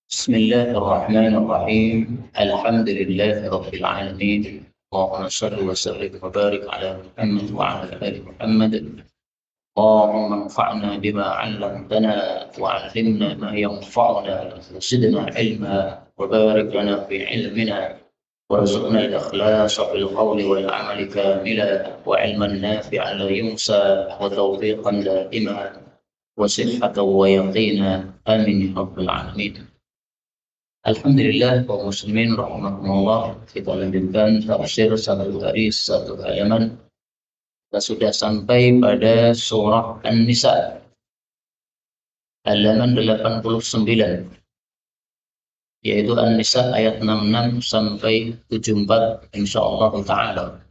بسم الله الرحمن الرحيم. الحمد لله رب العالمين. اللهم صل وسلم وبارك على محمد وعلى آل محمد. اللهم انفعنا بما علمتنا وعلمنا ما ينفعنا وزدنا علما وبارك لنا في علمنا وارزقنا الإخلاص في القول والعمل كاملا وعلما نافعا لا ينسى وتوفيقا دائما وصحة ويقينا آمين يا رب العالمين. Alhamdulillah kaum muslimin rahimahumullah, kita lanjutkan tafsir satu hadis satu halaman. Kita sudah sampai pada surah An-Nisa halaman 89, yaitu An-Nisa ayat 66 sampai 74 insyaallah taala.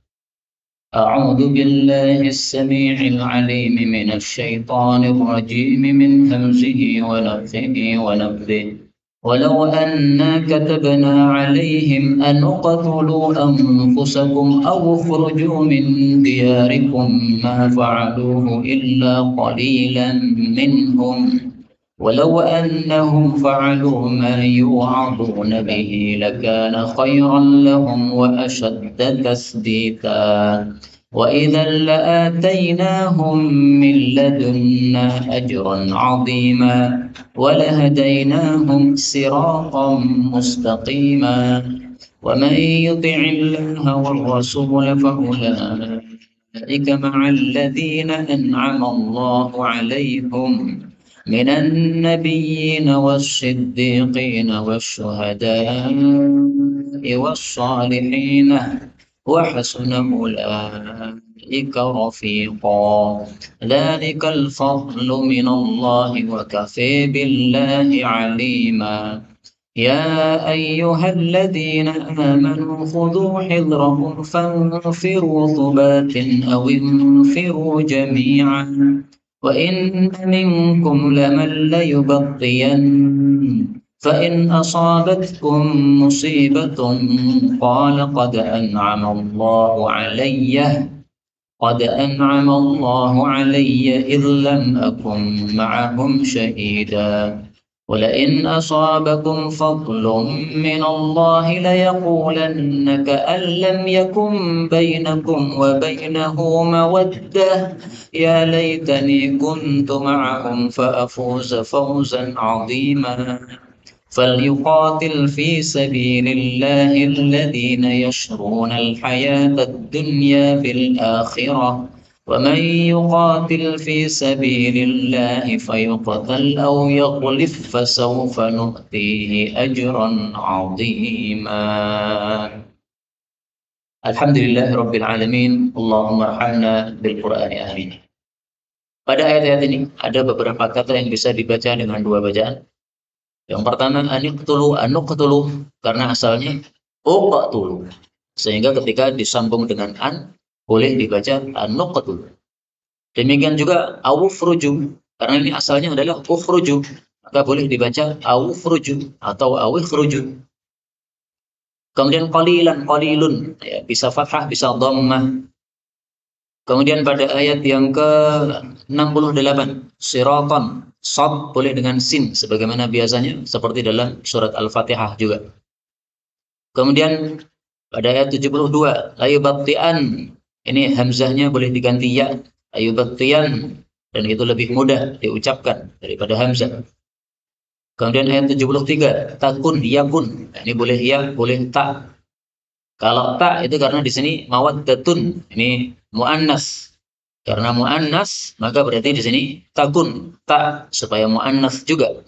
A'udzu billahi as-sami'il 'alim minasy syaithanir rajim min hamzihi wa nafthihi wa nafthihi. ولو أنا كتبنا عليهم أن اقتلوا أنفسكم أو اخرجوا من دياركم ما فعلوه إلا قليلا منهم ولو أنهم فعلوا ما يوعظون به لكان خيرا لهم وأشد تثبيتا وإذا لآتيناهم من لدنا أجرا عظيما ولهديناهم صراطا مستقيما ومن يطع الله والرسول فأولئك مع الذين أنعم الله عليهم من النبيين والصديقين والشهداء والصالحين وحسن أولئك رفيقا ذلك الفضل من الله وكفى بالله عليما يا أيها الذين آمنوا خذوا حذركم فانفروا ثبات أو انفروا جميعا وإن منكم لمن ليبطين فإن أصابتكم مصيبة قال قد أنعم الله علي إذ لم أكن معهم شهيدا ولئن أصابكم فضل من الله ليقولن كأن لم يكن بينكم وبينه مودة يا ليتني كنت معهم فأفوز فوزا عظيما فليقاتل في سبيل الله الذين يشرون الحياة الدنيا بالآخرة ومن يقاتل في سبيل الله فيقتل أو يغلب فسوف نؤتيه أجرا عظيما. Alhamdulillah Rabbil Alamin. Allahumma arhamna bil Qur'ani amin. Pada ayat-ayat ini ada beberapa kata yang bisa dibaca dengan dua bacaan. Yang pertama anuqtulu karena asalnya uqtulu. Sehingga ketika disambung dengan an boleh dibaca anuqtulu. Demikian juga awufruju karena ini asalnya adalah ukhruju, maka boleh dibaca awufruju atau awikhruju. Kemudian qalilun ya, bisa fathah bisa dhammah. Kemudian pada ayat yang ke-68 siratan, sad boleh dengan sin sebagaimana biasanya seperti dalam surat Al-Fatihah juga. Kemudian pada ayat 72 layubattian, ini hamzahnya boleh diganti ya, layubattian, dan itu lebih mudah diucapkan daripada hamzah. Kemudian ayat 73 takun yakun, ini boleh ya boleh ta. Kalau ta itu karena di sini mawaddatun, ini muannas. Karena muannas maka berarti di sini takun ta supaya muannas juga.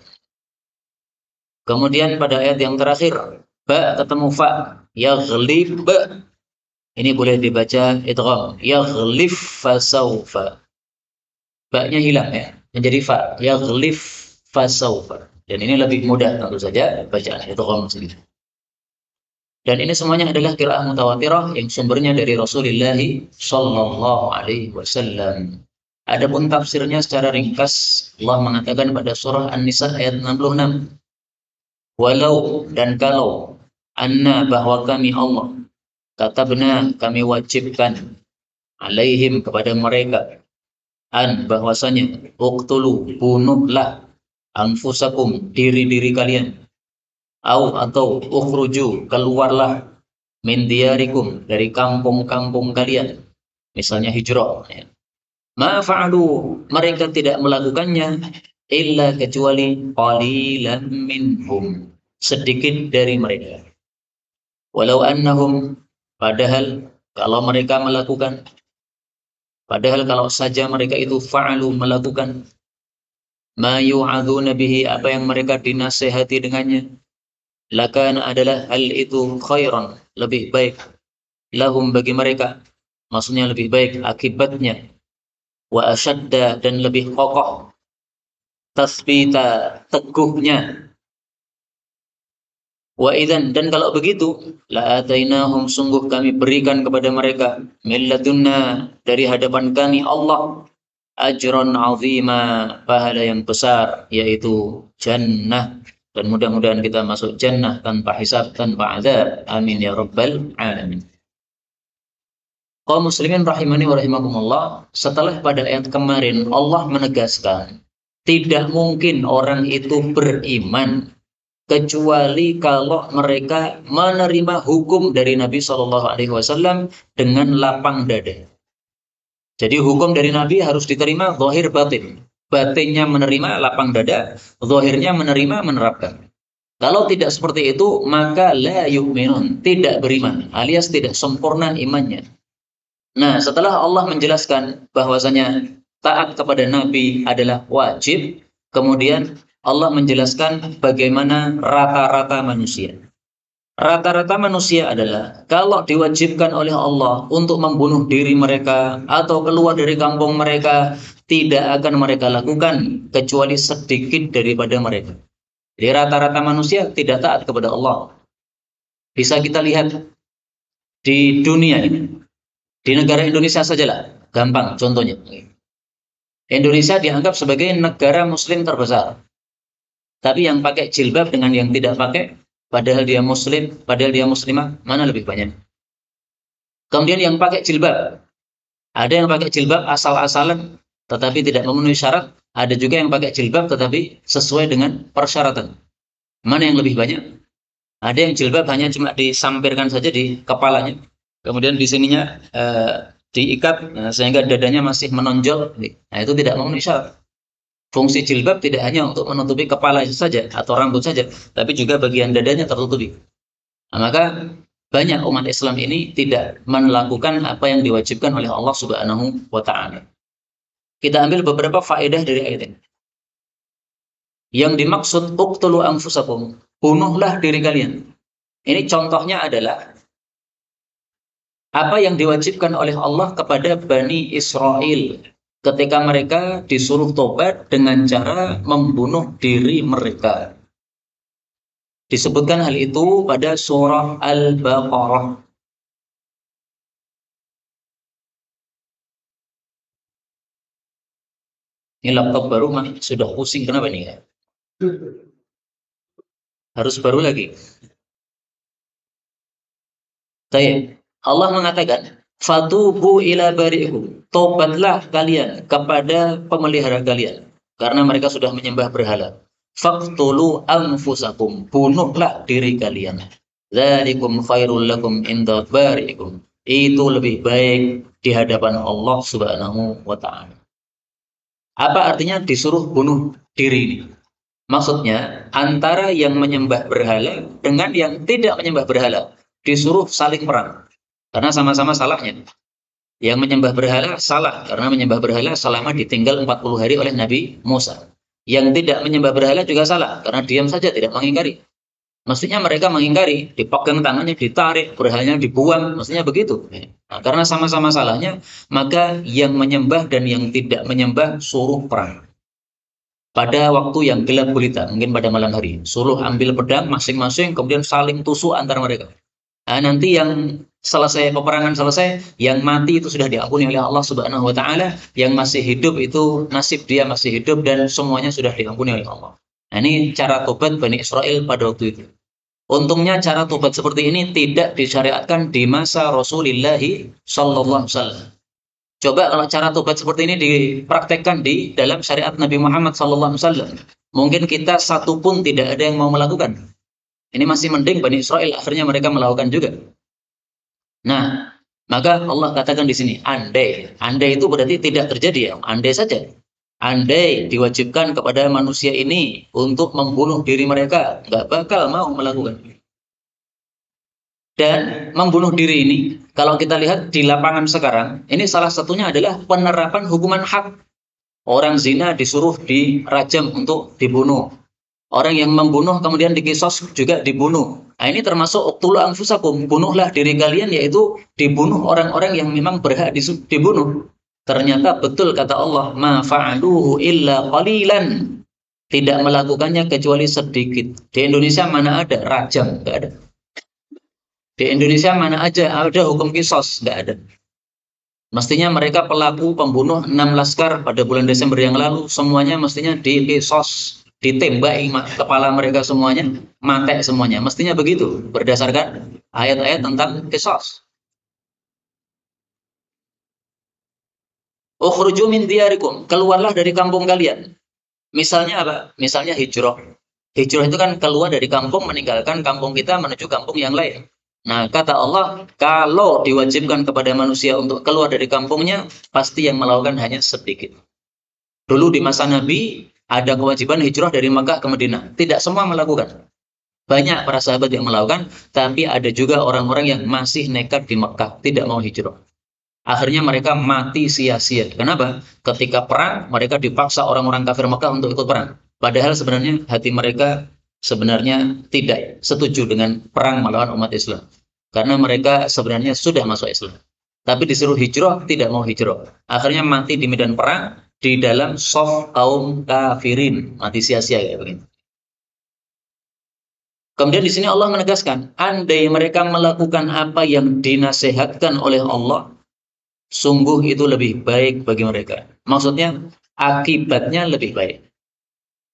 Kemudian pada ayat yang terakhir ba ketemu fa, yaghlib, ini boleh dibaca idgham, yaghlif fasaufa. Ba-nya hilang ya, menjadi fa, yaghlif fasaufa. Dan ini lebih mudah tentu saja bacaan idgham sendiri. Dan ini semuanya adalah qiraah mutawatirah yang sumbernya dari Rasulullah sallallahu alaihi wasallam. Adapun tafsirnya secara ringkas, Allah mengatakan pada surah An-Nisa ayat 66. Walau dan kalau anna bahwa kami Allah katabna kami wajibkan alaihim kepada mereka an bahwasanya uqtulu bunuhlah anfusakum diri-diri kalian atau ukhruju, keluarlah, min diyarikum, dari kampung-kampung kalian, misalnya hijrah, ya. Ma fa'alu, mereka tidak melakukannya, illa kecuali qalilan minhum, sedikit dari mereka. Walau annahum, padahal kalau mereka melakukan, padahal kalau saja mereka itu fa'alu, melakukan, ma yu'adzuna bihi, apa yang mereka dinasehati dengannya, lakana, adalah hal itu khairan, lebih baik, lahum, bagi mereka, maksudnya lebih baik akibatnya, wa asyadda, dan lebih kokoh, tasbita, teguhnya, wa idzan, dan kalau begitu, la atainahum, sungguh kami berikan kepada mereka, min ladunna, dari hadapan kami Allah, ajron azima, pahala yang besar, yaitu jannah. Dan mudah-mudahan kita masuk jannah tanpa hisab, tanpa azab. Amin ya rabbal alamin. Kaum muslimin rahimani wa rahimakumullah, setelah pada ayat kemarin Allah menegaskan tidak mungkin orang itu beriman kecuali kalau mereka menerima hukum dari Nabi Shallallahu Alaihi Wasallam dengan lapang dada. Jadi hukum dari Nabi harus diterima zahir batin. Batinnya menerima lapang dada, zahirnya menerima menerapkan. Kalau tidak seperti itu, maka la yu'minun, tidak beriman, alias tidak sempurna imannya. Nah, setelah Allah menjelaskan bahwasanya taat kepada Nabi adalah wajib, kemudian Allah menjelaskan bagaimana rata-rata manusia. Rata-rata manusia adalah kalau diwajibkan oleh Allah untuk membunuh diri mereka atau keluar dari kampung mereka, tidak akan mereka lakukan kecuali sedikit daripada mereka. Jadi rata-rata manusia tidak taat kepada Allah. Bisa kita lihat di dunia ini. Di negara Indonesia sajalah, gampang contohnya. Indonesia dianggap sebagai negara muslim terbesar. Tapi yang pakai jilbab dengan yang tidak pakai, padahal dia muslim, padahal dia muslimah, mana lebih banyak? Kemudian yang pakai jilbab, ada yang pakai jilbab asal-asalan, tetapi tidak memenuhi syarat. Ada juga yang pakai jilbab, tetapi sesuai dengan persyaratan. Mana yang lebih banyak? Ada yang jilbab hanya cuma disampirkan saja di kepalanya. Kemudian di sininya diikat, sehingga dadanya masih menonjol. Nah, itu tidak memenuhi syarat. Fungsi jilbab tidak hanya untuk menutupi kepala saja atau rambut saja, tapi juga bagian dadanya tertutupi. Nah, maka banyak umat Islam ini tidak melakukan apa yang diwajibkan oleh Allah Subhanahu wa Ta'ala. Kita ambil beberapa faedah dari ayat ini. Yang dimaksud uqtulu anfusakum, bunuhlah diri kalian. Ini contohnya adalah apa yang diwajibkan oleh Allah kepada Bani Israel ketika mereka disuruh tobat dengan cara membunuh diri mereka. Disebutkan hal itu pada surah Al-Baqarah. Ini laptop baru sudah pusing, kenapa nih? Harus baru lagi. Baik. Allah mengatakan, fatubu ila bari'ikum, tobatlah kalian kepada pemelihara kalian karena mereka sudah menyembah berhala. Faqtulu anfusakum, bunuhlah diri kalian. Dzalikum khairul lakum inda bari'ikum. Itu lebih baik di hadapan Allah Subhanahu wa Ta'ala. Apa artinya disuruh bunuh diri ini? Maksudnya antara yang menyembah berhala dengan yang tidak menyembah berhala disuruh saling perang. Karena sama-sama salahnya. Yang menyembah berhala salah, karena menyembah berhala selama ditinggal 40 hari oleh Nabi Musa. Yang tidak menyembah berhala juga salah, karena diam saja tidak mengingkari. Maksudnya mereka mengingkari, dipegang tangannya, ditarik, berhalanya dibuang, maksudnya begitu. Nah, karena sama-sama salahnya, maka yang menyembah dan yang tidak menyembah suruh perang. Pada waktu yang gelap gulita, mungkin pada malam hari, suruh ambil pedang masing-masing, kemudian saling tusuk antara mereka. Nah, nanti yang selesai peperangan selesai, yang mati itu sudah diampuni oleh Allah Subhanahu wa Ta'ala, yang masih hidup itu nasib dia masih hidup dan semuanya sudah diampuni oleh Allah. Nah, ini cara tobat Bani Israel pada waktu itu. Untungnya cara tobat seperti ini tidak disyariatkan di masa Rasulullah Sallallahu Alaihi Wasallam. Coba kalau cara tobat seperti ini dipraktekkan di dalam syariat Nabi Muhammad Sallallahu Alaihi Wasallam, mungkin kita satu pun tidak ada yang mau melakukan. Ini masih mending Bani Israel, akhirnya mereka melakukan juga. Nah, maka Allah katakan di sini, andai. Andai itu berarti tidak terjadi ya, andai saja. Andai diwajibkan kepada manusia ini untuk membunuh diri mereka, nggak bakal mau melakukan. Dan membunuh diri ini, kalau kita lihat di lapangan sekarang, ini salah satunya adalah penerapan hukuman had. Orang zina disuruh dirajam untuk dibunuh. Orang yang membunuh kemudian dikisos juga dibunuh. Nah, ini termasuk uqtulu anfusakum, bunuhlah diri kalian, yaitu dibunuh orang-orang yang memang berhak dibunuh. Ternyata betul kata Allah, ma fa'aluhu illa qalilan. Tidak melakukannya kecuali sedikit. Di Indonesia mana ada rajam? Enggak ada. Di Indonesia mana aja ada hukum kisos? Enggak ada. Mestinya mereka pelaku pembunuh 6 laskar pada bulan Desember yang lalu, semuanya mestinya dikisos, ditembaki kepala mereka semuanya, mati semuanya. Mestinya begitu, berdasarkan ayat-ayat tentang kisos. Ukhruju min diyarikum, keluarlah dari kampung kalian. Misalnya apa? Misalnya hijrah. Hijrah itu kan keluar dari kampung, meninggalkan kampung kita menuju kampung yang lain. Nah, kata Allah, kalau diwajibkan kepada manusia untuk keluar dari kampungnya, pasti yang melakukan hanya sedikit. Dulu di masa Nabi, ada kewajiban hijrah dari Makkah ke Madinah. Tidak semua melakukan. Banyak para sahabat yang melakukan, tapi ada juga orang-orang yang masih nekat di Makkah, tidak mau hijrah. Akhirnya mereka mati sia-sia. Kenapa? Ketika perang, mereka dipaksa orang-orang kafir Makkah untuk ikut perang. Padahal sebenarnya hati mereka sebenarnya tidak setuju dengan perang melawan umat Islam. Karena mereka sebenarnya sudah masuk Islam. Tapi disuruh hijrah, tidak mau hijrah. Akhirnya mati di medan perang, di dalam soft kaum kafirin. Mati sia-sia kayak begini. Kemudian di sini Allah menegaskan, andai mereka melakukan apa yang dinasihatkan oleh Allah, sungguh itu lebih baik bagi mereka. Maksudnya, akibatnya lebih baik.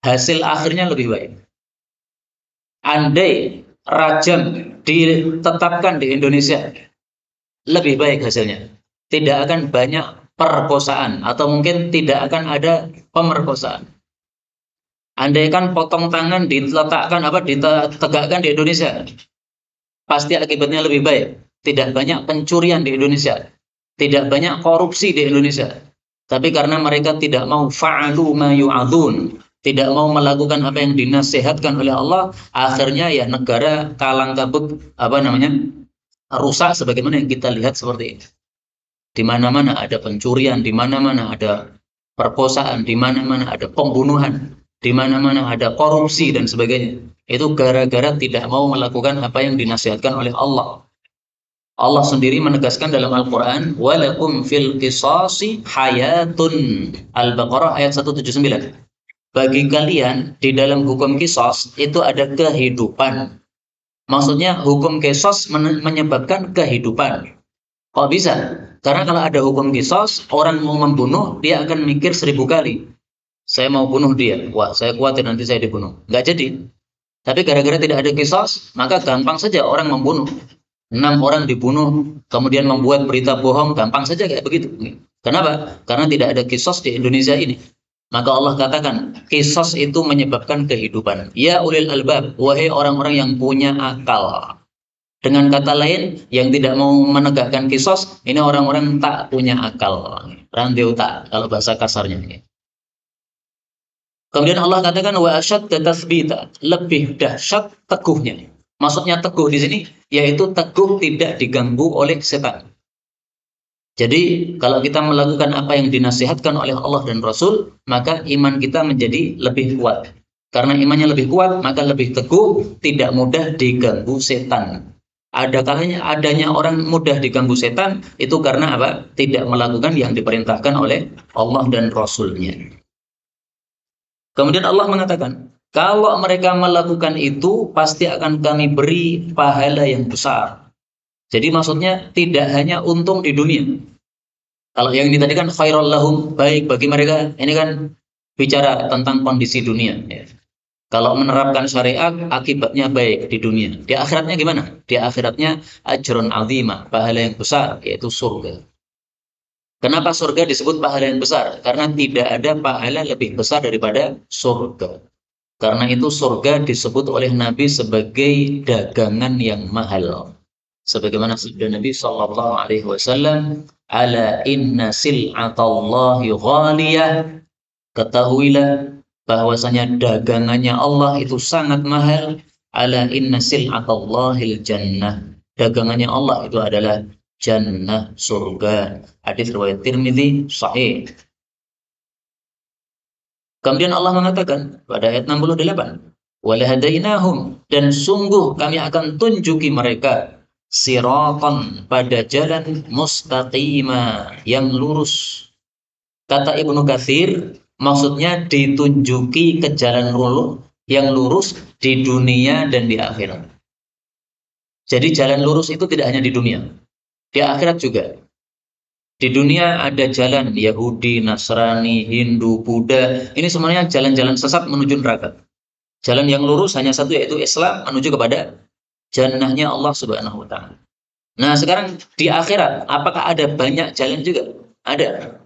Hasil akhirnya lebih baik. Andai rajam ditetapkan di Indonesia, lebih baik hasilnya. Tidak akan banyak perkosaan, atau mungkin tidak akan ada pemerkosaan. Andaikan potong tangan ditegakkan di Indonesia, pasti akibatnya lebih baik. Tidak banyak pencurian di Indonesia, tidak banyak korupsi di Indonesia. Tapi karena mereka tidak mau fa'alu ma yu'adun, tidak mau melakukan apa yang dinasihatkan oleh Allah, akhirnya ya negara kalang kabut, rusak sebagaimana yang kita lihat seperti ini. Di mana-mana ada pencurian, di mana-mana ada perkosaan, di mana-mana ada pembunuhan, di mana-mana ada korupsi dan sebagainya. Itu gara-gara tidak mau melakukan apa yang dinasihatkan oleh Allah. Allah sendiri menegaskan dalam Al-Quran, walakum fil qisasi hayatun. Al-Baqarah ayat 179. Bagi kalian di dalam hukum qisas itu ada kehidupan. Maksudnya hukum qisas menyebabkan kehidupan. Kok bisa? Karena kalau ada hukum qisas, orang mau membunuh, dia akan mikir 1000 kali. Saya mau bunuh dia. Wah, saya khawatir nanti saya dibunuh. Nggak jadi. Tapi gara-gara tidak ada qisas, maka gampang saja orang membunuh. 6 orang dibunuh, kemudian membuat berita bohong, gampang saja kayak begitu. Kenapa? Karena tidak ada qisas di Indonesia ini. Maka Allah katakan, qisas itu menyebabkan kehidupan. Ya ulil albab, wahai orang-orang yang punya akal. Dengan kata lain, yang tidak mau menegakkan qisas, ini orang-orang tak punya akal. Rantai otak, kalau bahasa kasarnya. Kemudian Allah katakan, wa asyadda tathbita, lebih dahsyat teguhnya. Maksudnya teguh di sini, yaitu teguh tidak diganggu oleh setan. Jadi, kalau kita melakukan apa yang dinasihatkan oleh Allah dan Rasul, maka iman kita menjadi lebih kuat. Karena imannya lebih kuat, maka lebih teguh, tidak mudah diganggu setan. Ada kalanya adanya orang mudah diganggu setan, itu karena apa? Tidak melakukan yang diperintahkan oleh Allah dan Rasul-Nya. Kemudian Allah mengatakan, kalau mereka melakukan itu, pasti akan kami beri pahala yang besar. Jadi maksudnya tidak hanya untung di dunia. Kalau yang ini tadi kan khairul lahum, baik bagi mereka. Ini kan bicara tentang kondisi dunia. Kalau menerapkan syariat, akibatnya baik di dunia. Di akhiratnya gimana? Di akhiratnya ajrun azimah, pahala yang besar, yaitu surga. Kenapa surga disebut pahala yang besar? Karena tidak ada pahala lebih besar daripada surga. Karena itu surga disebut oleh Nabi sebagai dagangan yang mahal. Sebagaimana sabda Nabi sallallahu alaihi wasallam, "Ala inna sil'atallahi ghaliyah." Ketahuilah bahwasanya dagangannya Allah itu sangat mahal. Ala inna sil'atallahil jannah. Dagangannya Allah itu adalah jannah, surga. Hadis riwayat Tirmidzi sahih. Kemudian Allah mengatakan pada ayat 68, "Walahadainahum," dan sungguh kami akan tunjuki mereka siratan, pada jalan mustaqima, yang lurus. Kata Ibnu Katsir, maksudnya ditunjuki ke jalan yang lurus di dunia dan di akhirat. Jadi jalan lurus itu tidak hanya di dunia, di akhirat juga. Di dunia ada jalan Yahudi, Nasrani, Hindu, Buddha. Ini semuanya jalan-jalan sesat menuju neraka. Jalan yang lurus hanya satu, yaitu Islam, menuju kepada jannahnya Allah Subhanahu wa Ta'ala. Nah, sekarang di akhirat, apakah ada banyak jalan juga? Ada.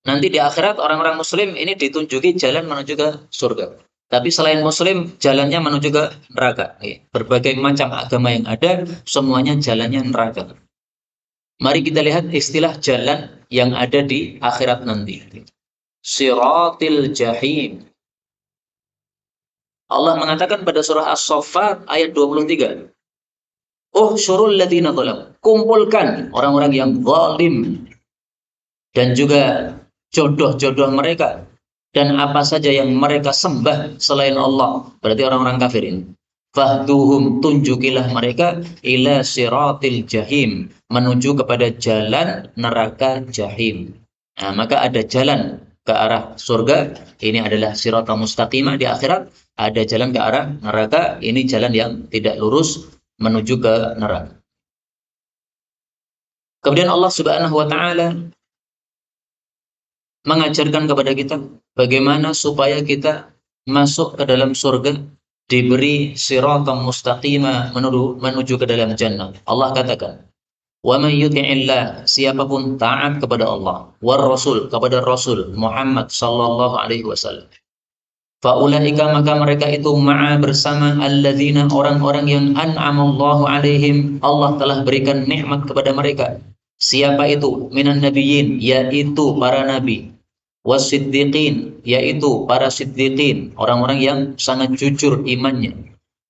Nanti di akhirat orang-orang Muslim ini ditunjuki jalan menuju ke surga. Tapi selain Muslim, jalannya menuju ke neraka. Berbagai macam agama yang ada, semuanya jalannya neraka. Mari kita lihat istilah jalan yang ada di akhirat nanti. Siratil jahim. Allah mengatakan pada surah As-Saffat ayat 23. Uhsyurul ladzina zalam. Kumpulkan orang-orang yang zalim dan juga jodoh-jodoh mereka dan apa saja yang mereka sembah selain Allah. Berarti orang-orang kafir ini. Fahduhum, tunjukilah mereka ila siratil jahim, menuju kepada jalan neraka jahim. Nah, maka ada jalan ke arah surga, ini adalah siratal mustaqimah di akhirat. Ada jalan ke arah neraka, ini jalan yang tidak lurus menuju ke neraka. Kemudian Allah Subhanahu wa Ta'ala mengajarkan kepada kita bagaimana supaya kita masuk ke dalam surga, diberi siratan mustaqimah menuju ke dalam jannah. Allah katakan, "Wa may yuti'illah," siapapun taat kepada Allah, war rasul, kepada Rasul Muhammad sallallahu alaihi wasallam. Faulaika, maka mereka itu ma'a, bersama, alladzina, orang-orang yang an'amallahu alaihim, Allah telah berikan nikmat kepada mereka. Siapa itu? Minan nabiyyin, yaitu para nabi. Wasiddiqin, yaitu para siddiqin, orang-orang yang sangat jujur imannya.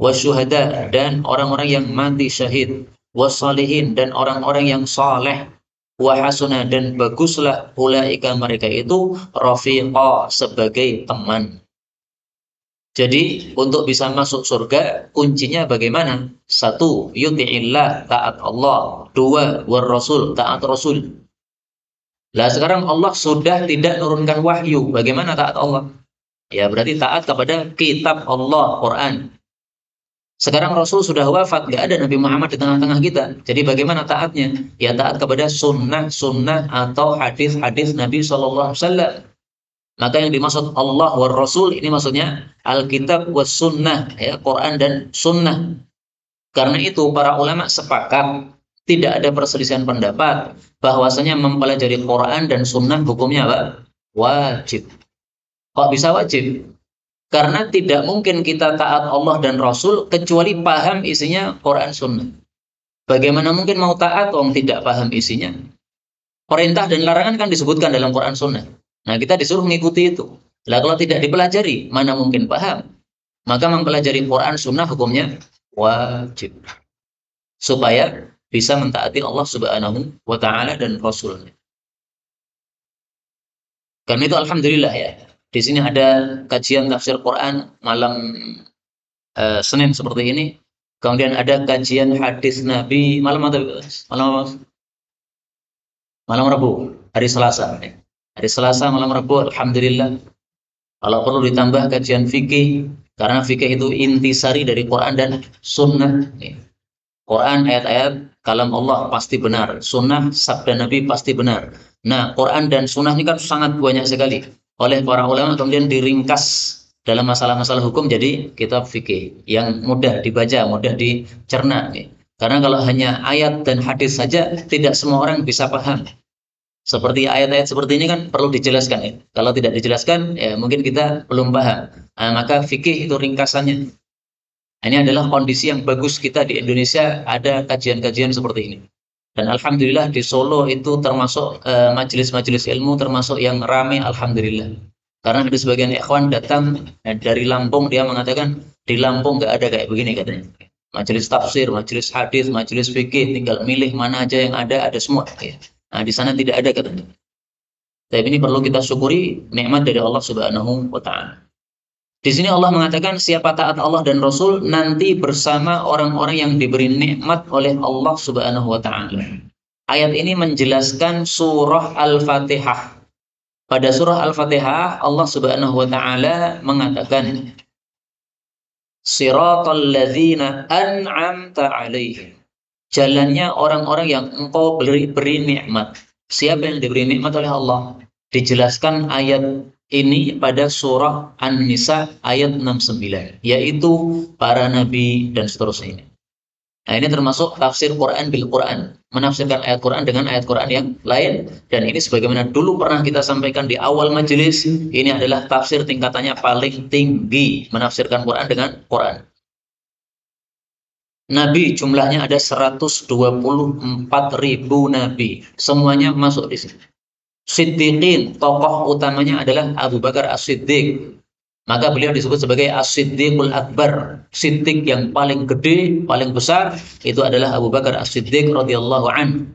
Wasyuhada, dan orang-orang yang mati syahid. Wassalihin, dan orang-orang yang saleh. Wahasuna, dan baguslah ulaika, mereka itu rafiqa, sebagai teman. Jadi untuk bisa masuk surga, kuncinya bagaimana? 1. Yuti'illah, taat Allah. 2. War rasul, taat Rasul. Lah sekarang Allah sudah tidak menurunkan wahyu. Bagaimana taat Allah? Ya berarti taat kepada kitab Allah, Quran. Sekarang Rasul sudah wafat, nggak ada Nabi Muhammad di tengah-tengah kita. Jadi bagaimana taatnya? Ya taat kepada sunnah-sunnah atau hadis-hadis Nabi SAW. Maka yang dimaksud Allah wa Rasul ini maksudnya Alkitab wa Sunnah, ya, Quran dan Sunnah. Karena itu para ulama sepakat, tidak ada perselisihan pendapat bahwasanya mempelajari Quran dan Sunnah hukumnya apa? Wajib. Kok bisa wajib? Karena tidak mungkin kita taat Allah dan Rasul kecuali paham isinya Quran Sunnah. Bagaimana mungkin mau taat orang tidak paham isinya? Perintah dan larangan kan disebutkan dalam Quran Sunnah. Nah kita disuruh mengikuti itu. Lah kalau tidak dipelajari, mana mungkin paham? Maka mempelajari Quran Sunnah hukumnya wajib. Supaya bisa mentaati Allah Subhanahu wa Ta'ala dan Rasulnya. Karena itu alhamdulillah ya. Di sini ada kajian tafsir Quran malam Senin seperti ini. Kemudian ada kajian hadis Nabi malam Rabu, hari Selasa. Hari Selasa malam Rabu, alhamdulillah. Kalau perlu ditambah kajian fikih, karena fikih itu intisari dari Quran dan Sunnah. Quran ayat-ayat kalam Allah pasti benar, Sunnah sabda Nabi pasti benar. Nah, Quran dan Sunnah ini kan sangat banyak sekali. Oleh para ulama kemudian diringkas dalam masalah-masalah hukum jadi kitab fikih yang mudah dibaca, mudah dicerna. Karena kalau hanya ayat dan hadis saja, tidak semua orang bisa paham. Seperti ayat-ayat seperti ini kan perlu dijelaskan ya. Kalau tidak dijelaskan ya mungkin kita belum paham. Maka fikih itu ringkasannya. Ini adalah kondisi yang bagus kita di Indonesia ada kajian-kajian seperti ini. Dan alhamdulillah di Solo itu termasuk majelis-majelis ilmu termasuk yang ramai alhamdulillah. Karena ada sebagian ikhwan datang dari Lampung, dia mengatakan di Lampung nggak ada kayak begini katanya. Majelis tafsir, majelis hadis, majelis fikih, tinggal milih mana aja yang ada semua. Ya. Nah di sana tidak ada katanya. Tapi ini perlu kita syukuri nikmat dari Allah Subhanahu wa Ta'ala. Di sini Allah mengatakan siapa taat Allah dan Rasul nanti bersama orang-orang yang diberi nikmat oleh Allah Subhanahu wa Ta'ala. Ayat ini menjelaskan surah Al-Fatihah. Pada surah Al-Fatihah Allah Subhanahu wa Ta'ala mengatakan Siratal ladzina an'amta 'alaihim. Jalannya orang-orang yang engkau beri nikmat. Siapa yang diberi nikmat oleh Allah? Dijelaskan ayat ini pada surah An-Nisa ayat 69, yaitu para nabi dan seterusnya. Nah, ini termasuk tafsir Quran bil Quran, menafsirkan ayat Quran dengan ayat Quran yang lain. Dan ini sebagaimana dulu pernah kita sampaikan di awal majelis, ini adalah tafsir tingkatannya paling tinggi, menafsirkan Quran dengan Quran. Nabi jumlahnya ada 124.000 nabi, semuanya masuk di sini. Siddiqin, tokoh utamanya adalah Abu Bakar As-Siddiq. Maka beliau disebut sebagai As-Siddiqul Akbar. Siddiq yang paling gede, paling besar, itu adalah Abu Bakar As-Siddiq radhiyallahu anhu.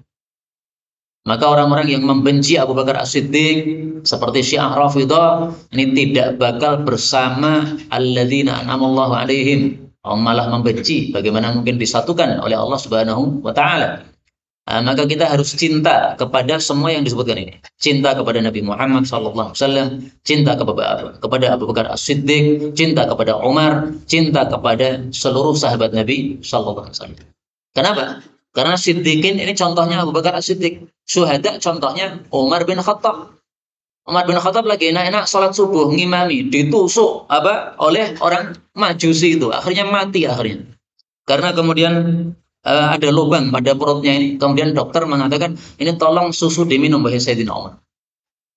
Maka orang-orang yang membenci Abu Bakar As-Siddiq, seperti Syiah Rafidhah, ini tidak bakal bersama alladzina an'amallahu alaihim. Allah malah membenci, bagaimana mungkin disatukan oleh Allah Subhanahu wa Ta'ala. Maka kita harus cinta kepada semua yang disebutkan ini. Cinta kepada Nabi Muhammad SAW, cinta kepada Abu Bakar As-Siddiq, cinta kepada Umar, cinta kepada seluruh sahabat Nabi SAW. Kenapa? Karena Siddiqin ini contohnya Abu Bakar As-Siddiq. Syuhada contohnya Umar bin Khattab. Umar bin Khattab lagi enak-enak sholat subuh, ngimami, ditusuk oleh orang Majusi itu. Akhirnya mati akhirnya. Karena kemudian ada lubang pada perutnya ini. Kemudian dokter mengatakan, ini tolong susu diminum wahai Sayyidina Umar.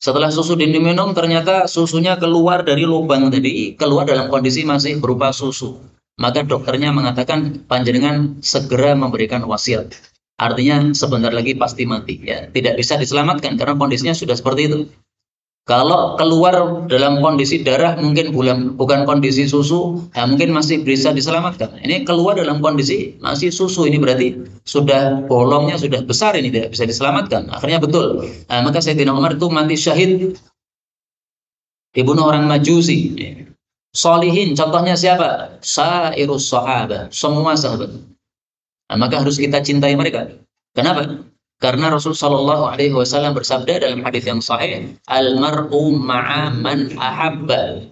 Setelah susu diminum, ternyata susunya keluar dari lubang tadi, keluar dalam kondisi masih berupa susu. Maka dokternya mengatakan, panjenengan segera memberikan wasiat. Artinya sebentar lagi pasti mati. Ya, tidak bisa diselamatkan karena kondisinya sudah seperti itu. Kalau keluar dalam kondisi darah mungkin bukan kondisi susu, ya mungkin masih bisa diselamatkan. Ini keluar dalam kondisi masih susu, ini berarti sudah bolongnya sudah besar, ini tidak bisa diselamatkan. Akhirnya betul. Maka Sayyidina Umar itu mati syahid, dibunuh orang Majusi. Solihin, contohnya siapa? Sairus sahabah, semua sahabat. Maka harus kita cintai mereka. Kenapa? Karena Rasul Shallallahu Alaihi Wasallam bersabda dalam hadis yang sahih, "Al-mar'u ma'a man ahabba."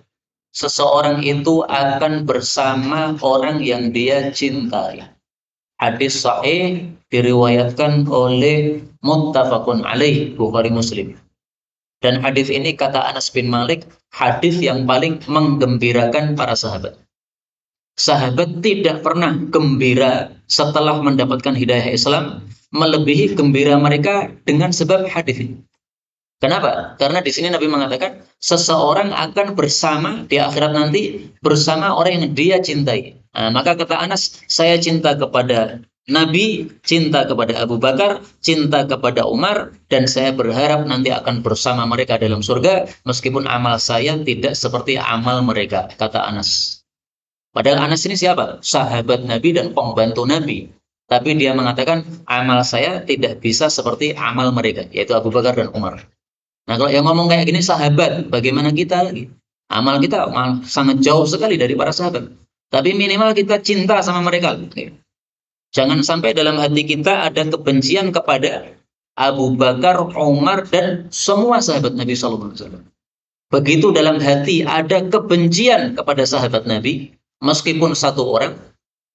Seseorang itu akan bersama orang yang dia cintai. Hadis sahih diriwayatkan oleh muttafaqun alaih Bukhari Muslim. Dan hadis ini kata Anas bin Malik, hadis yang paling menggembirakan para sahabat. Sahabat tidak pernah gembira setelah mendapatkan hidayah Islam melebihi gembira mereka dengan sebab hadis ini. Kenapa? Karena di sini Nabi mengatakan seseorang akan bersama di akhirat nanti bersama orang yang dia cintai. Maka kata Anas, saya cinta kepada Nabi, cinta kepada Abu Bakar, cinta kepada Umar, dan saya berharap nanti akan bersama mereka dalam surga meskipun amal saya tidak seperti amal mereka, kata Anas. Padahal Anas ini siapa? Sahabat Nabi dan pembantu Nabi. Tapi dia mengatakan, amal saya tidak bisa seperti amal mereka, yaitu Abu Bakar dan Umar. Nah, kalau yang ngomong kayak gini sahabat, bagaimana kita lagi? Amal kita sangat jauh sekali dari para sahabat. Tapi minimal kita cinta sama mereka. Jangan sampai dalam hati kita ada kebencian kepada Abu Bakar, Umar, dan semua sahabat Nabi SAW. Begitu dalam hati ada kebencian kepada sahabat Nabi, meskipun satu orang,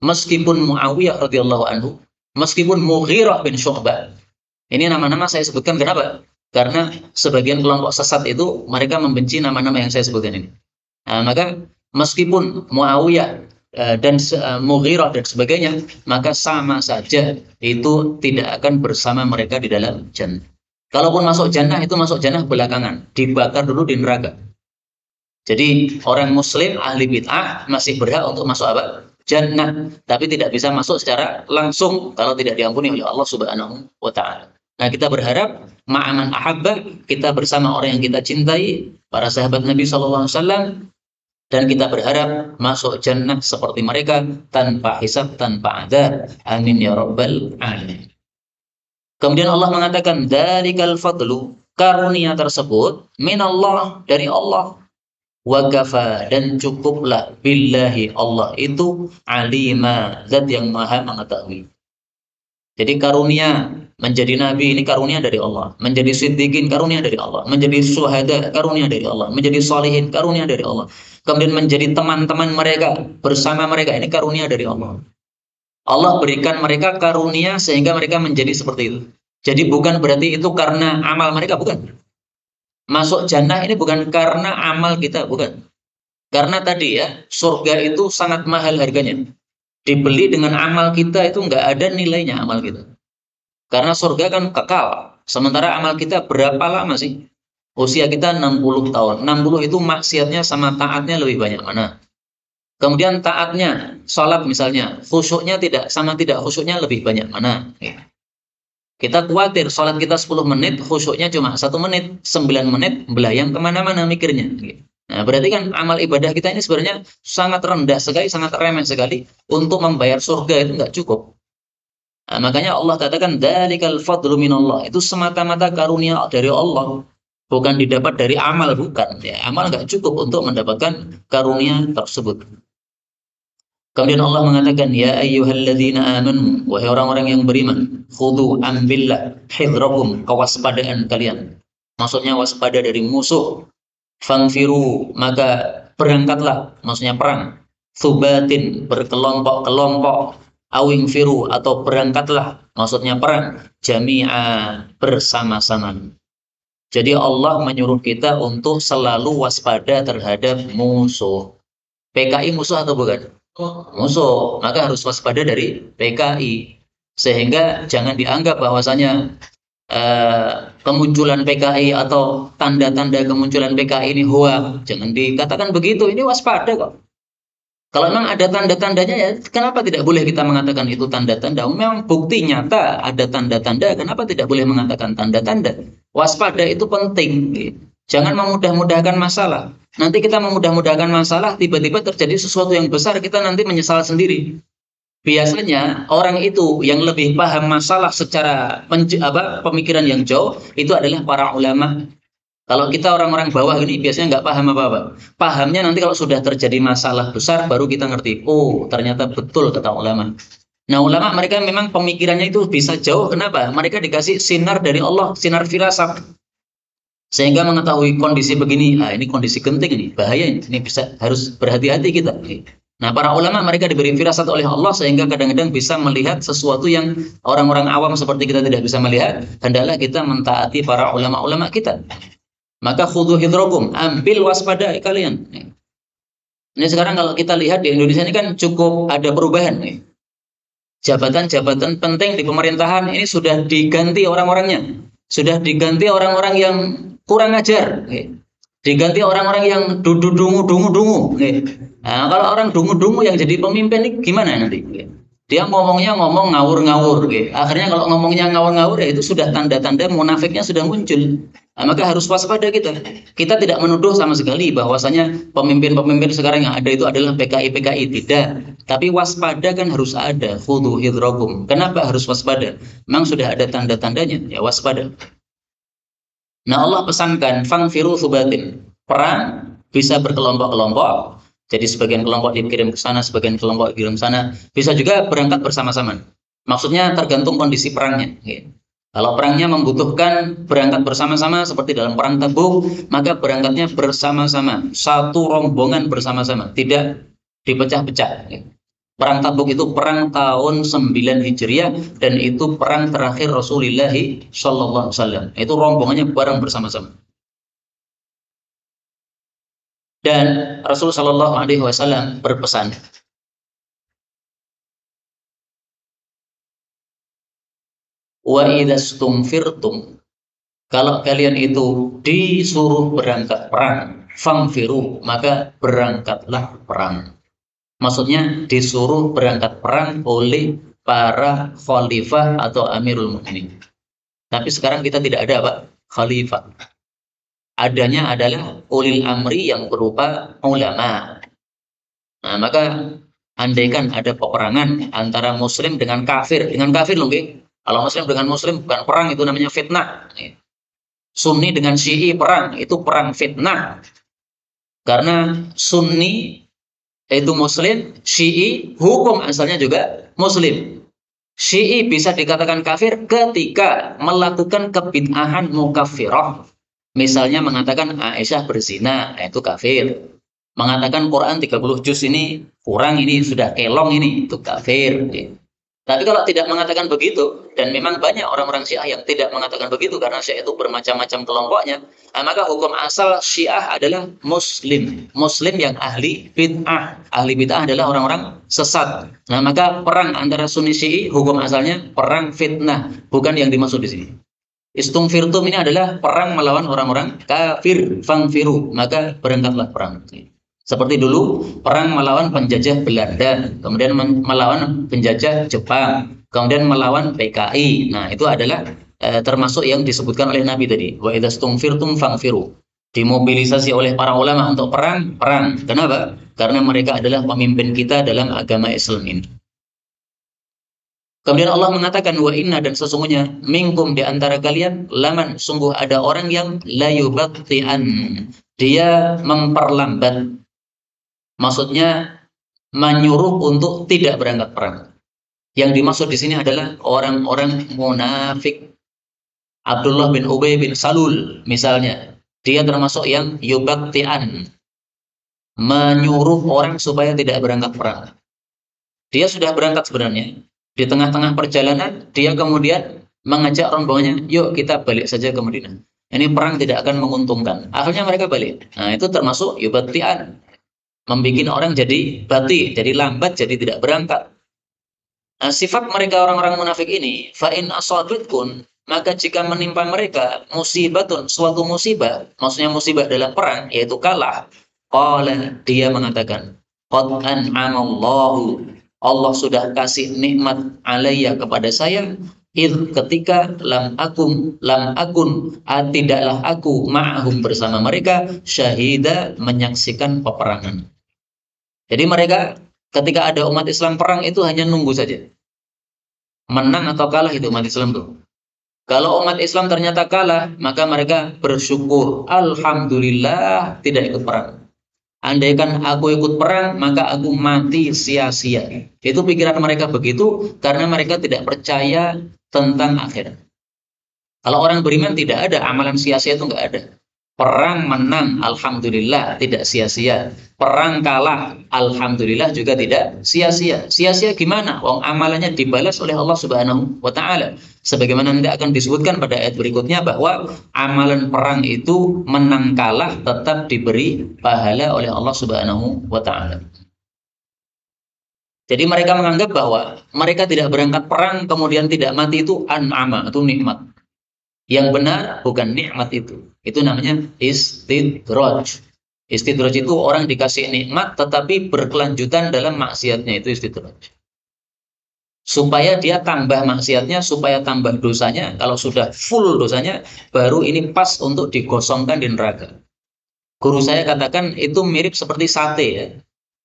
meskipun Muawiyah radhiyallahu anhu, meskipun Mughirah bin Syu'bah. Ini nama-nama saya sebutkan kenapa? Karena sebagian kelompok sesat itu mereka membenci nama-nama yang saya sebutkan ini. Maka meskipun Muawiyah dan Mughirah dan sebagainya, maka sama saja itu tidak akan bersama mereka di dalam jannah. Kalaupun masuk jannah, itu masuk jannah belakangan, dibakar dulu di neraka. Jadi orang muslim ahli bid'ah masih berhak untuk masuk apa? Jannah, tapi tidak bisa masuk secara langsung kalau tidak diampuni oleh Allah Subhanahu wa taala. Nah, kita berharap ma'aman ahabba, kita bersama orang yang kita cintai, para sahabat Nabi sallallahu alaihi wasallam, dan kita berharap masuk jannah seperti mereka tanpa hisab, tanpa adzab. Amin ya rabbal alamin. Kemudian Allah mengatakan dzalikal fadlu, karunia tersebut minallah, dari Allah. Wa kafa, dan cukuplah, billahi, Allah itu alima, zat yang maha mengetahui. Jadi karunia menjadi nabi ini karunia dari Allah, menjadi siddiqin karunia dari Allah, menjadi syuhada karunia dari Allah, menjadi salihin karunia dari Allah. Kemudian menjadi teman-teman mereka, bersama mereka, ini karunia dari Allah. Allah berikan mereka karunia sehingga mereka menjadi seperti itu. Jadi bukan berarti itu karena amal mereka, bukan. Masuk jannah ini bukan karena amal kita, bukan. Karena tadi ya, surga itu sangat mahal harganya. Dibeli dengan amal kita itu nggak ada nilainya amal kita. Karena surga kan kekal. Sementara amal kita berapa lama sih? Usia kita 60 tahun. 60 itu maksiatnya sama taatnya lebih banyak mana? Kemudian taatnya, sholat misalnya, khusyuknya tidak sama tidak khusyuknya lebih banyak mana? Kita khawatir sholat kita 10 menit, khusyuknya cuma 1 menit, 9 menit, belayang kemana-mana mikirnya. Nah, berarti kan amal ibadah kita ini sebenarnya sangat rendah sekali, sangat remeh sekali. Untuk membayar surga itu nggak cukup. Nah, makanya Allah katakan, dzalikal fadlu minallah. Itu semata-mata karunia dari Allah. Bukan didapat dari amal, bukan. Ya, amal nggak cukup untuk mendapatkan karunia tersebut. Kemudian Allah mengatakan, ya ayyuhalladzina amanu, wahai orang-orang yang beriman, khudu, ambillah, hidrakum, kewaspadaan kalian. Maksudnya waspada dari musuh. Fangfiru, maka berangkatlah, maksudnya perang. Thubatin, berkelompok-kelompok. Awingfiru, atau berangkatlah, maksudnya perang. Jami'a, bersama-sama. Jadi Allah menyuruh kita untuk selalu waspada terhadap musuh. PKI musuh atau bukan? Musuh, maka harus waspada dari PKI. Sehingga jangan dianggap bahwasanya kemunculan PKI atau tanda-tanda kemunculan PKI ini hoax. Jangan dikatakan begitu, ini waspada kok. Kalau memang ada tanda-tandanya, ya kenapa tidak boleh kita mengatakan itu tanda-tanda? Memang bukti nyata ada tanda-tanda, kenapa tidak boleh mengatakan tanda-tanda? Waspada itu penting. Jangan memudah-mudahkan masalah. Nanti kita memudah-mudahkan masalah, tiba-tiba terjadi sesuatu yang besar, kita nanti menyesal sendiri. Biasanya orang itu yang lebih paham masalah secara pemikiran yang jauh, itu adalah para ulama. Kalau kita orang-orang bawah ini biasanya nggak paham apa-apa. Pahamnya nanti kalau sudah terjadi masalah besar, baru kita ngerti. Oh, ternyata betul kata ulama. Nah, ulama mereka memang pemikirannya itu bisa jauh. Kenapa? Mereka dikasih sinar dari Allah, sinar firasat. Sehingga mengetahui kondisi begini, ini kondisi genting ini, bahaya ini bisa harus berhati-hati kita. Nah, para ulama mereka diberi firasat oleh Allah sehingga kadang-kadang bisa melihat sesuatu yang orang-orang awam seperti kita tidak bisa melihat. Hendaklah kita mentaati para ulama-ulama kita. Maka khudhu hidrakum, ambil waspada kalian. Ini sekarang kalau kita lihat di Indonesia ini kan cukup ada perubahan nih. Jabatan-jabatan penting di pemerintahan ini sudah diganti orang-orangnya. Sudah diganti orang-orang yang kurang ajar. Diganti orang-orang yang dungu-dungu. Nah, kalau orang dungu-dungu yang jadi pemimpin ini gimana nanti? Dia ngomongnya ngomong ngawur-ngawur. Akhirnya kalau ngomongnya ngawur-ngawur, ya itu sudah tanda-tanda munafiknya sudah muncul. Nah, maka harus waspada kita. Kita tidak menuduh sama sekali bahwasanya pemimpin-pemimpin sekarang yang ada itu adalah PKI-PKI. Tidak. Tapi waspada kan harus ada. Khudhu hidrakum. Kenapa harus waspada? Memang sudah ada tanda-tandanya. Ya waspada. Nah, Allah pesankan, fangfiru thubatin. Perang bisa berkelompok-kelompok. Jadi sebagian kelompok dikirim ke sana, sebagian kelompok dikirim ke sana. Bisa juga berangkat bersama-sama. Maksudnya tergantung kondisi perangnya. Kalau perangnya membutuhkan berangkat bersama-sama seperti dalam perang Tabuk, maka berangkatnya bersama-sama. Satu rombongan bersama-sama. Tidak dipecah-pecah. Perang Tabuk itu perang tahun 9 Hijriah dan itu perang terakhir Rasulullah Sallallahu Alaihi Wasallam. Itu rombongannya bareng bersama-sama. Dan Rasulullah Sallallahu Alaihi Wasallam berpesan, wa idastumfirtum, Kalau kalian itu disuruh berangkat perang, fangfiru, maka berangkatlah perang. Maksudnya disuruh berangkat perang oleh para khalifah atau amirul mukminin. Tapi sekarang kita tidak ada, Pak, khalifah. Adanya adalah ulil amri yang berupa ulama. Nah, maka andaikan ada peperangan antara muslim dengan kafir loh, nggih. Kalau muslim dengan muslim bukan perang, itu namanya fitnah. Sunni dengan Syi'i perang, itu perang fitnah. Karena Sunni itu muslim, Syi'i hukum asalnya juga muslim. Syi'i bisa dikatakan kafir ketika melakukan kebid'ahan mukaffirah. Misalnya mengatakan Aisyah berzina, itu kafir. Mengatakan Quran 30 juz ini kurang, ini sudah kelong, ini itu kafir. Tapi kalau tidak mengatakan begitu, dan memang banyak orang-orang Syiah yang tidak mengatakan begitu karena Syiah itu bermacam-macam kelompoknya, maka hukum asal Syiah adalah muslim. Muslim yang ahli bid'ah. Ahli bid'ah adalah orang-orang sesat. Nah, maka perang antara Sunni Syi'i hukum asalnya perang fitnah, bukan yang dimaksud di sini. Istumfirtum ini adalah perang melawan orang-orang kafir, fangfiru, maka berangkatlah perang. Seperti dulu perang melawan penjajah Belanda, kemudian melawan penjajah Jepang, kemudian melawan PKI. Nah, itu adalah termasuk yang disebutkan oleh Nabi tadi. Wa idzastumfirtum fangfiru. Dimobilisasi oleh para ulama untuk perang, perang. Kenapa? Karena mereka adalah pemimpin kita dalam agama Islam ini. Kemudian Allah mengatakan wa inna, dan sesungguhnya minkum di antara kalian laman, sungguh ada orang yang layubati'an, dia memperlambat. Maksudnya menyuruh untuk tidak berangkat perang. Yang dimaksud di sini adalah orang-orang munafik. Abdullah bin Ubay bin Salul misalnya, dia termasuk yang yubati'an, menyuruh orang supaya tidak berangkat perang. Dia sudah berangkat sebenarnya. Di tengah-tengah perjalanan, dia kemudian mengajak rombongannya, yuk kita balik saja ke Madinah. Ini perang tidak akan menguntungkan. Akhirnya mereka balik. Nah, itu termasuk yubati'an. Membikin orang jadi bati, jadi lambat, jadi tidak berangkat. Nah, sifat mereka orang-orang munafik ini, fa'in asabitkun, maka jika menimpa mereka musibatun, suatu musibah, maksudnya musibah dalam perang, yaitu kalah, qala, dia mengatakan, qad an'amallahu, Allah sudah kasih nikmat alayya kepada saya, ketika lam akun, tidaklah aku ma'ahum bersama mereka, syahida, menyaksikan peperangan. Jadi mereka ketika ada umat Islam perang itu hanya nunggu saja. Menang atau kalah itu umat Islam tuh. Kalau umat Islam ternyata kalah, maka mereka bersyukur. Alhamdulillah tidak ikut perang. Andaikan aku ikut perang, maka aku mati sia-sia. Itu pikiran mereka begitu karena mereka tidak percaya tentang akhirat. Kalau orang beriman tidak ada amalan sia-sia, itu nggak ada. Perang menang, alhamdulillah, tidak sia-sia. Perang kalah, alhamdulillah juga tidak sia-sia. Sia-sia gimana? Wong amalannya dibalas oleh Allah Subhanahu wa taala. Sebagaimana nanti akan disebutkan pada ayat berikutnya bahwa amalan perang itu menang kalah tetap diberi pahala oleh Allah Subhanahu wa taala. Jadi mereka menganggap bahwa mereka tidak berangkat perang kemudian tidak mati itu an'ama, itu nikmat. Yang benar bukan nikmat itu. Itu namanya istidraj. Istidraj itu orang dikasih nikmat tetapi berkelanjutan dalam maksiatnya, itu istidraj. Supaya dia tambah maksiatnya, supaya tambah dosanya. Kalau sudah full dosanya, baru ini pas untuk digosongkan di neraka. Guru saya katakan itu mirip seperti sate ya.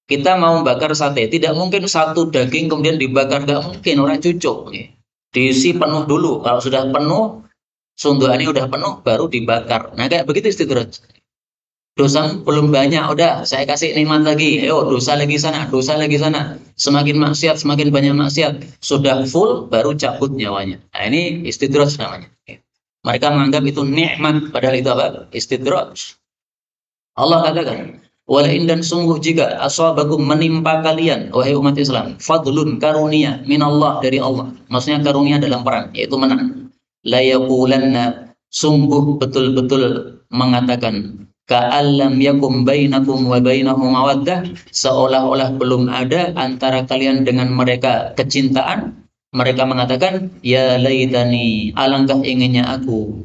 Kita mau bakar sate, tidak mungkin satu daging kemudian dibakar, nggak mungkin, orang cucuk. Diisi penuh dulu. Kalau sudah penuh, sunduannya udah penuh, baru dibakar. Nah, kayak begitu istidraj. Dosa belum banyak, udah saya kasih nikmat lagi. Ayo, dosa lagi sana, dosa lagi sana. Semakin maksiat, semakin banyak maksiat. Sudah full, baru cabut nyawanya. Nah, ini istidraj namanya. Mereka menganggap itu nikmat, padahal itu apa? Istidraj. Allah katakan, walain, dan sungguh jika asabakum menimpa kalian, wahai umat Islam, fadlun, karunia, minallah, dari Allah. Maksudnya karunia dalam perang, yaitu menang. La yaqulanna, sungguh betul-betul mengatakan, ka'allam yakum bainakum wa bainahum mawaddah, seolah-olah belum ada antara kalian dengan mereka kecintaan, Mereka mengatakan, ya laitani, alangkah inginnya aku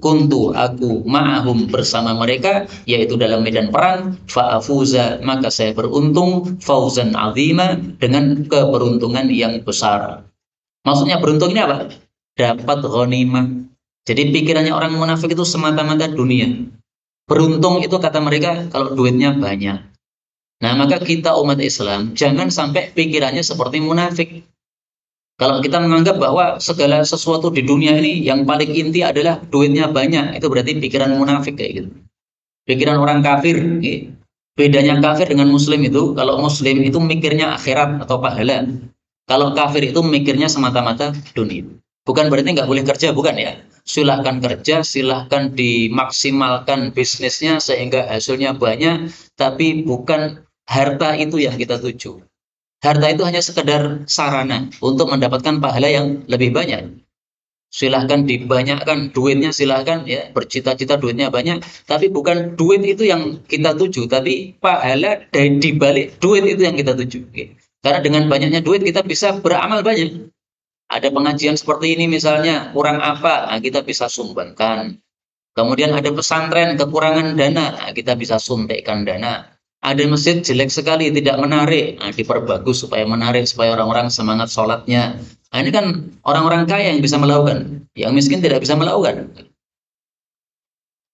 ma'ahum bersama mereka, yaitu dalam medan perang, fa'afuza, maka saya beruntung, fauzan azima, dengan keberuntungan yang besar. Maksudnya beruntung ini apa? Dapat ghanimah. Jadi pikirannya orang munafik itu semata-mata dunia. Beruntung itu kata mereka kalau duitnya banyak. Nah, maka kita umat Islam jangan sampai pikirannya seperti munafik. Kalau kita menganggap bahwa segala sesuatu di dunia ini yang paling inti adalah duitnya banyak, itu berarti pikiran munafik kayak gitu. Pikiran orang kafir. Bedanya kafir dengan muslim itu, kalau muslim itu mikirnya akhirat atau pahala. Kalau kafir itu mikirnya semata-mata dunia. Bukan berarti nggak boleh kerja, bukan ya. Silahkan kerja, silahkan dimaksimalkan bisnisnya sehingga hasilnya banyak, tapi bukan harta itu yang kita tuju. Harta itu hanya sekedar sarana untuk mendapatkan pahala yang lebih banyak. Silahkan dibanyakkan duitnya, silahkan ya, bercita-cita duitnya banyak, tapi bukan duit itu yang kita tuju, tapi pahala dari dibalik duit itu yang kita tuju. Karena dengan banyaknya duit kita bisa beramal banyak. Ada pengajian seperti ini misalnya, kurang apa, nah, kita bisa sumbangkan. Kemudian ada pesantren kekurangan dana, nah, kita bisa suntikkan dana. Ada masjid jelek sekali, tidak menarik, nah, diperbagus supaya menarik, supaya orang-orang semangat sholatnya. Nah, ini kan orang-orang kaya yang bisa melakukan, yang miskin tidak bisa melakukan.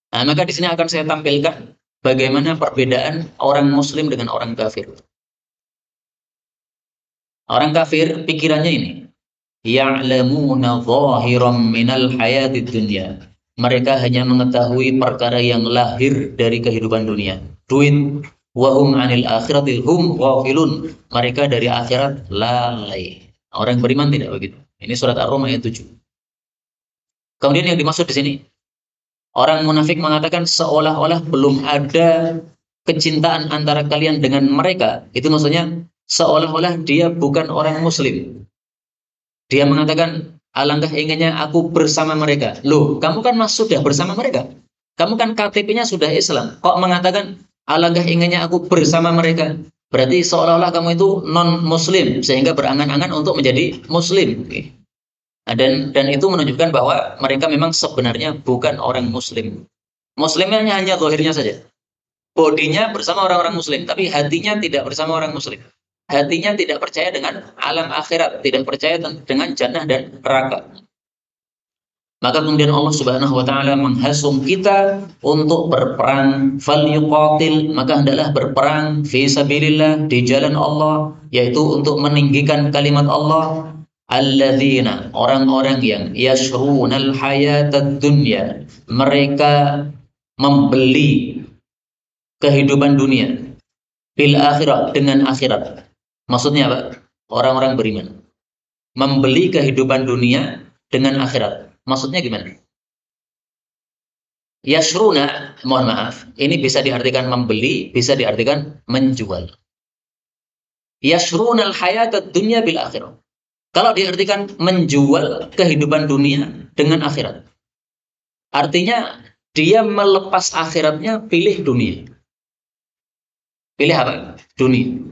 Nah, maka di sini akan saya tampilkan bagaimana perbedaan orang Muslim dengan orang kafir. Orang kafir pikirannya ini, ya'lamuna zahiran minal hayatid dunya. Mereka hanya mengetahui perkara yang lahir dari kehidupan dunia. Duit. Wahum anil akhiratil hum ghafilun. Mereka dari akhirat lalai. Orang beriman tidak begitu. Ini surat Ar-Rum ayat 7. Kemudian yang dimaksud di sini, orang munafik mengatakan seolah-olah belum ada kecintaan antara kalian dengan mereka. Itu maksudnya seolah-olah dia bukan orang muslim. Dia mengatakan, alangkah inginnya aku bersama mereka. Loh, kamu kan sudah bersama mereka. Kamu kan KTP-nya sudah Islam. Kok mengatakan, alangkah inginnya aku bersama mereka? Berarti seolah-olah kamu itu non-muslim, sehingga berangan-angan untuk menjadi muslim. Dan itu menunjukkan bahwa mereka memang sebenarnya bukan orang muslim. Muslimnya hanya zahirnya saja. Bodinya bersama orang-orang muslim, tapi hatinya tidak bersama orang muslim. Hatinya tidak percaya dengan alam akhirat, tidak percaya dengan jannah dan neraka. Maka kemudian Allah Subhanahu wa taala menghasung kita untuk berperang, falyuqatil, maka hendaklah berperang fi sabilillah, di jalan Allah, yaitu untuk meninggikan kalimat Allah. Alladzina, orang-orang yang yashrunal hayatad dunya, mereka membeli kehidupan dunia bil akhirah, dengan akhirat. Maksudnya apa? Orang-orang beriman membeli kehidupan dunia dengan akhirat. Maksudnya gimana? Yashruna, mohon maaf, ini bisa diartikan membeli, bisa diartikan menjual. Yashrunal hayatad dunya bil akhirah. Kalau diartikan menjual kehidupan dunia dengan akhirat, artinya dia melepas akhiratnya, pilih dunia. Pilih apa? Dunia.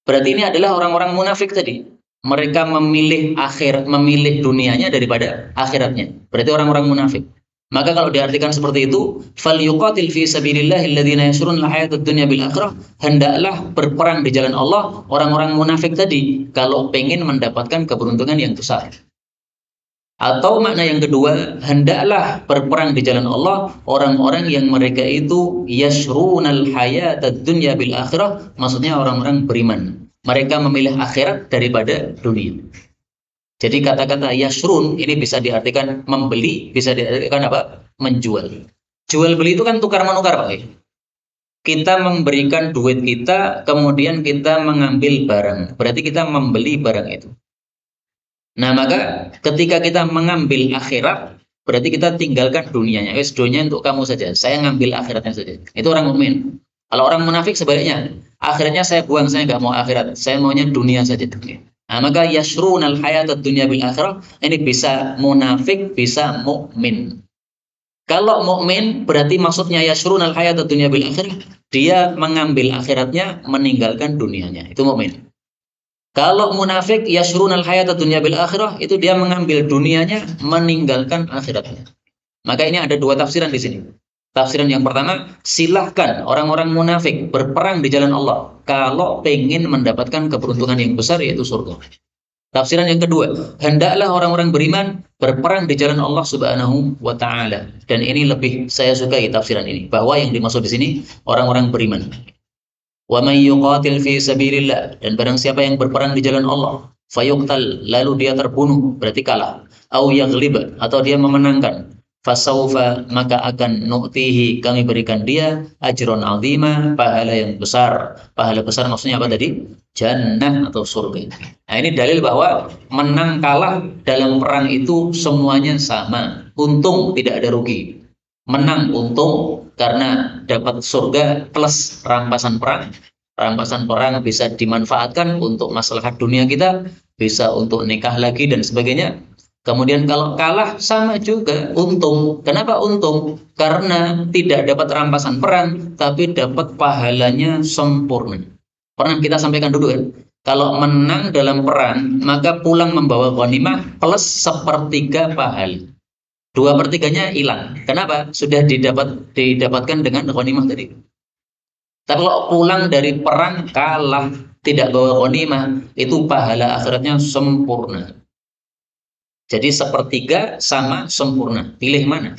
Berarti ini adalah orang-orang munafik tadi. Mereka memilih dunianya daripada akhiratnya. Berarti orang-orang munafik. Maka kalau diartikan seperti itu, falyuqatil fi sabilillahi alladziina yashrunal hayatad dunya bil akhirah, hendaklah berperang di jalan Allah orang-orang munafik tadi kalau pengen mendapatkan keberuntungan yang besar. Atau makna yang kedua, hendaklah berperang di jalan Allah orang-orang yang mereka itu yashrunal hayatad dunya bil akhirah, maksudnya orang-orang beriman. Mereka memilih akhirat daripada dunia. Jadi kata-kata yashrun ini bisa diartikan membeli, bisa diartikan apa? Menjual. Jual beli itu kan tukar menukar, Pak. Kita memberikan duit kita, kemudian kita mengambil barang. Berarti kita membeli barang itu. Nah, maka ketika kita mengambil akhirat, berarti kita tinggalkan dunianya. Wes, dunia untuk kamu saja. Saya ngambil akhiratnya saja. Itu orang mukmin. Kalau orang munafik sebaliknya, akhiratnya saya buang, saya nggak mau akhirat. Saya maunya dunia saja. Nah, maka yashrunal hayatad dunya bil akhirah, ini bisa munafik, bisa mukmin. Kalau mukmin berarti maksudnya yashrunal hayatad dunya bil akhirah, dia mengambil akhiratnya, meninggalkan dunianya. Itu mukmin. Kalau munafik yasrunal hayata dunya bil akhirah, itu dia mengambil dunianya meninggalkan akhiratnya. Maka ini ada dua tafsiran di sini. Tafsiran yang pertama, silahkan orang-orang munafik berperang di jalan Allah kalau pengen mendapatkan keberuntungan yang besar, yaitu surga. Tafsiran yang kedua, hendaklah orang-orang beriman berperang di jalan Allah Subhanahu wa taala. Dan ini lebih saya sukai tafsiran ini, bahwa yang dimaksud di sini orang-orang beriman. Wa may yuqatil fi sabilillah, dan barang siapa yang berperang di jalan Allah, fayuqtal, lalu dia terbunuh, berarti kalah, au yaghlib, atau dia memenangkan, fasaufa, maka akan nu'tihi, kami berikan dia ajron azima, pahala yang besar. Pahala besar maksudnya apa tadi? Jannah atau surga. Nah, ini dalil bahwa menang kalah dalam perang itu semuanya sama. Untung, tidak ada rugi. Menang untung karena dapat surga plus rampasan perang. Rampasan perang bisa dimanfaatkan untuk maslahat dunia kita, bisa untuk nikah lagi dan sebagainya. Kemudian kalau kalah sama juga untung. Kenapa untung? Karena tidak dapat rampasan perang, tapi dapat pahalanya sempurna. Pernah kita sampaikan dulu kan? Kalau menang dalam perang, maka pulang membawa ghanimah plus sepertiga pahala. Dua per tiganya hilang. Kenapa? Sudah didapatkan dengan ghanimah tadi. Tapi kalau pulang dari perang kalah, tidak bawa ghanimah, itu pahala akhiratnya sempurna. Jadi sepertiga sama sempurna. Pilih mana?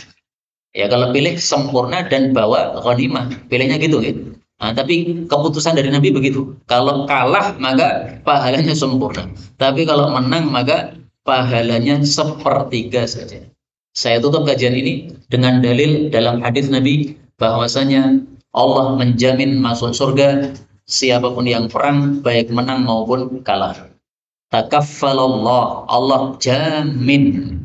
Ya kalau pilih sempurna dan bawa ghanimah, pilihnya gitu gitu. Nah, tapi keputusan dari Nabi begitu. Kalau kalah maka pahalanya sempurna. Tapi kalau menang maka pahalanya sepertiga saja. Saya tutup kajian ini dengan dalil dalam hadis Nabi bahwasanya Allah menjamin masuk surga siapapun yang perang, baik menang maupun kalah. Takaffalallah, Allah jamin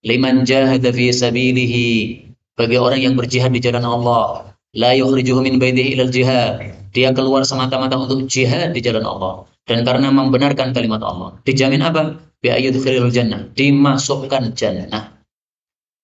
liman jahada fi sabilihi, bagi orang yang berjihad di jalan Allah, la yukhrijuhu min baitihi ilal jihad, dia keluar semata-mata untuk jihad di jalan Allah dan karena membenarkan kalimat Allah, dijamin apa? Bi ayyudkhilil jannah, dimasukkan jannah.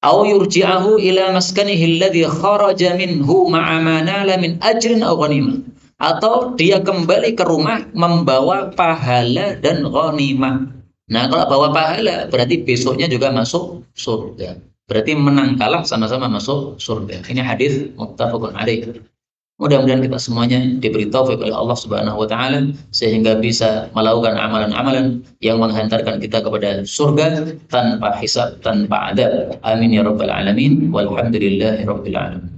Au yurji'ahu ila maskanihi alladhi kharaja minhu ma'a ma nala min ajrin aw ghanimah, atau dia kembali ke rumah membawa pahala dan ghanimah. Nah, kalau bawa pahala berarti besoknya juga masuk surga. Berarti menang kalah sama-sama masuk surga. Ini hadis muttafaqun alaih. Mudah-mudahan kita semuanya diberi taufik oleh Allah Subhanahu wa taala sehingga bisa melakukan amalan-amalan yang menghantarkan kita kepada surga tanpa hisab, tanpa adab. Amin ya rabbal alamin. Walhamdulillahirabbil alamin.